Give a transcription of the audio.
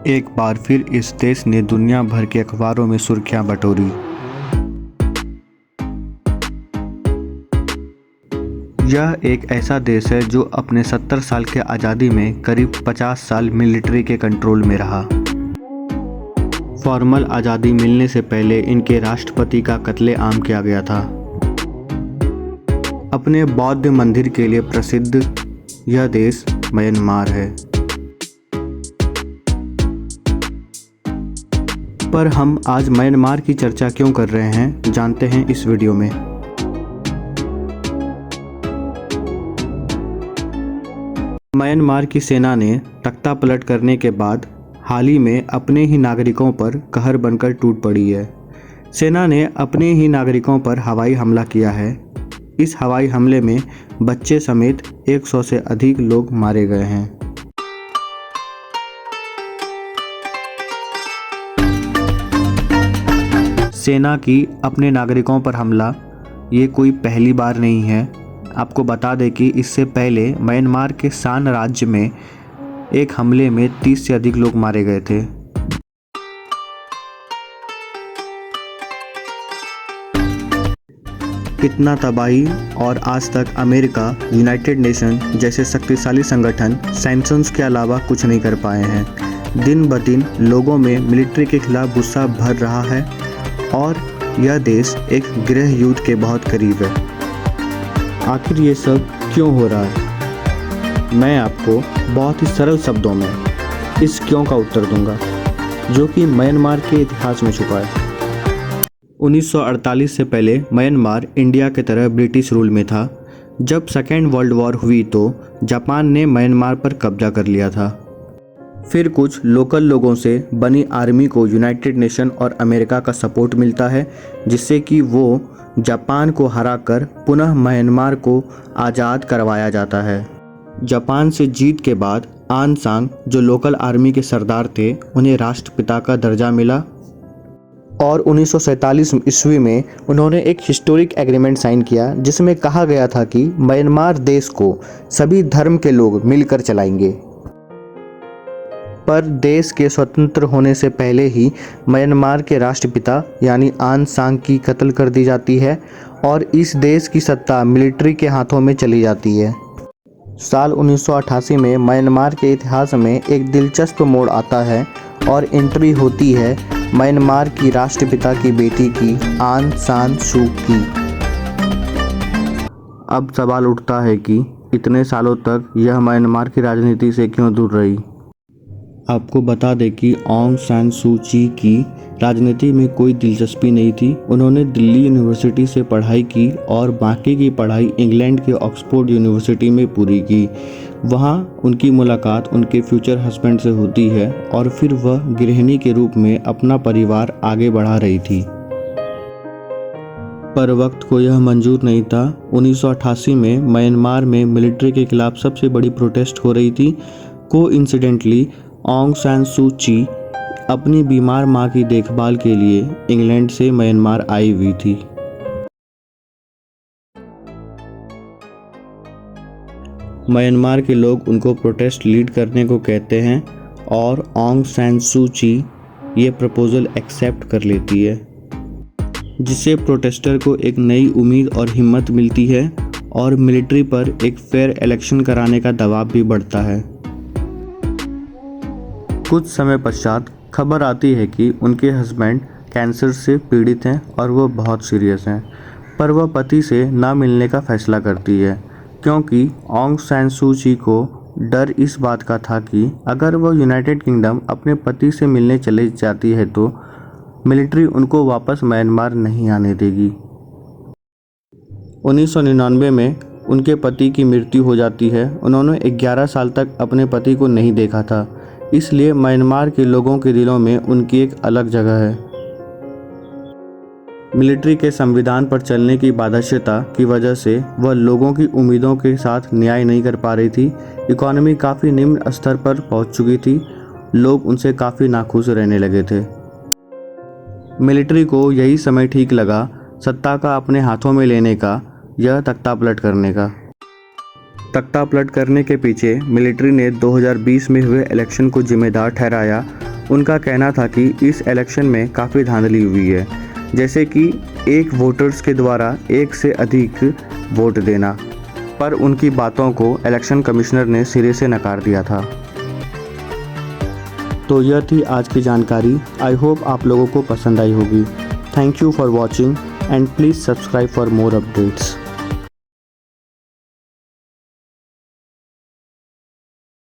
एक बार फिर इस देश ने दुनिया भर के अखबारों में सुर्खियां बटोरी। यह एक ऐसा देश है जो अपने 70 साल के आज़ादी में करीब 50 साल मिलिट्री के कंट्रोल में रहा। फॉर्मल आज़ादी मिलने से पहले इनके राष्ट्रपति का कत्लेआम किया गया था। अपने बौद्ध मंदिर के लिए प्रसिद्ध यह देश म्यांमार है। पर हम आज म्यांमार की चर्चा क्यों कर रहे हैं, जानते हैं इस वीडियो में। म्यांमार की सेना ने तख्ता पलट करने के बाद हाल ही में अपने ही नागरिकों पर कहर बनकर टूट पड़ी है। सेना ने अपने ही नागरिकों पर हवाई हमला किया है। इस हवाई हमले में बच्चे समेत 100 से अधिक लोग मारे गए हैं। सेना की अपने नागरिकों पर हमला ये कोई पहली बार नहीं है। आपको बता दें कि इससे पहले म्यांमार के शान राज्य में एक हमले में 30 से अधिक लोग मारे गए थे। कितना तबाही, और आज तक अमेरिका, यूनाइटेड नेशन जैसे शक्तिशाली संगठन सैंक्शंस के अलावा कुछ नहीं कर पाए हैं। दिन ब दिन लोगों में मिलिट्री के खिलाफ गुस्सा भर रहा है और यह देश एक गृह युद्ध के बहुत करीब है। आखिर ये सब क्यों हो रहा है? मैं आपको बहुत ही सरल शब्दों में इस क्यों का उत्तर दूंगा, जो कि म्यांमार के इतिहास में छुपा है। 1948 से पहले म्यांमार इंडिया की तरह ब्रिटिश रूल में था। जब सेकेंड वर्ल्ड वॉर हुई तो जापान ने म्यांमार पर कब्जा कर लिया था। फिर कुछ लोकल लोगों से बनी आर्मी को यूनाइटेड नेशन और अमेरिका का सपोर्ट मिलता है, जिससे कि वो जापान को हराकर पुनः म्यांमार को आज़ाद करवाया जाता है। जापान से जीत के बाद आन सांग, जो लोकल आर्मी के सरदार थे, उन्हें राष्ट्रपिता का दर्जा मिला और 1947 ईस्वी में उन्होंने एक हिस्टोरिक एग्रीमेंट साइन किया, जिसमें कहा गया था कि म्यांमार देश को सभी धर्म के लोग मिलकर चलाएंगे। पर देश के स्वतंत्र होने से पहले ही म्यांमार के राष्ट्रपिता यानी आन सांग की कत्ल कर दी जाती है और इस देश की सत्ता मिलिट्री के हाथों में चली जाती है। साल 1988 में म्यांमार के इतिहास में एक दिलचस्प मोड़ आता है और एंट्री होती है म्यांमार की राष्ट्रपिता की बेटी की, आंग सान सू की। अब सवाल उठता है कि इतने सालों तक यह म्यांमार की राजनीति से क्यों दूर रही। आपको बता दें कि आंग सान सू की की राजनीति में कोई दिलचस्पी नहीं थी। उन्होंने दिल्ली यूनिवर्सिटी से पढ़ाई की और बाकी की पढ़ाई इंग्लैंड के ऑक्सफोर्ड यूनिवर्सिटी में पूरी की। वहाँ उनकी मुलाकात उनके फ्यूचर हस्बैंड से होती है और फिर वह गृहिणी के रूप में अपना परिवार आगे बढ़ा रही थी। पर वक्त को यह मंजूर नहीं था। 1988 में म्यांमार में मिलिट्री के खिलाफ सबसे बड़ी प्रोटेस्ट हो रही थी। कोइंसिडेंटली आंग सान सू की अपनी बीमार मां की देखभाल के लिए इंग्लैंड से म्यांमार आई हुई थी। म्यांमार के लोग उनको प्रोटेस्ट लीड करने को कहते हैं और आंग सान सू की ये प्रपोजल एक्सेप्ट कर लेती है, जिससे प्रोटेस्टर को एक नई उम्मीद और हिम्मत मिलती है और मिलिट्री पर एक फेयर इलेक्शन कराने का दबाव भी बढ़ता है। कुछ समय पश्चात खबर आती है कि उनके हस्बैंड कैंसर से पीड़ित हैं और वो बहुत सीरियस हैं, पर वह पति से ना मिलने का फैसला करती है, क्योंकि आंग सान सू की को डर इस बात का था कि अगर वह यूनाइटेड किंगडम अपने पति से मिलने चले जाती है तो मिलिट्री उनको वापस म्यांमार नहीं आने देगी। 1999 में उनके पति की मृत्यु हो जाती है। उन्होंने 11 साल तक अपने पति को नहीं देखा था, इसलिए म्यांमार के लोगों के दिलों में उनकी एक अलग जगह है। मिलिट्री के संविधान पर चलने की बाध्यता की वजह से वह लोगों की उम्मीदों के साथ न्याय नहीं कर पा रही थी। इकोनॉमी काफ़ी निम्न स्तर पर पहुंच चुकी थी। लोग उनसे काफ़ी नाखुश रहने लगे थे। मिलिट्री को यही समय ठीक लगा सत्ता का अपने हाथों में लेने का, यह तख्ता पलट करने का। तख्ता पलट करने के पीछे मिलिट्री ने 2020 में हुए इलेक्शन को जिम्मेदार ठहराया उनका कहना था कि इस इलेक्शन में काफ़ी धांधली हुई है, जैसे कि एक वोटर्स के द्वारा एक से अधिक वोट देना, पर उनकी बातों को इलेक्शन कमिश्नर ने सिरे से नकार दिया था। तो यह थी आज की जानकारी। आई होप आप लोगों को पसंद आई होगी। Thank you for watching and please subscribe for more updates.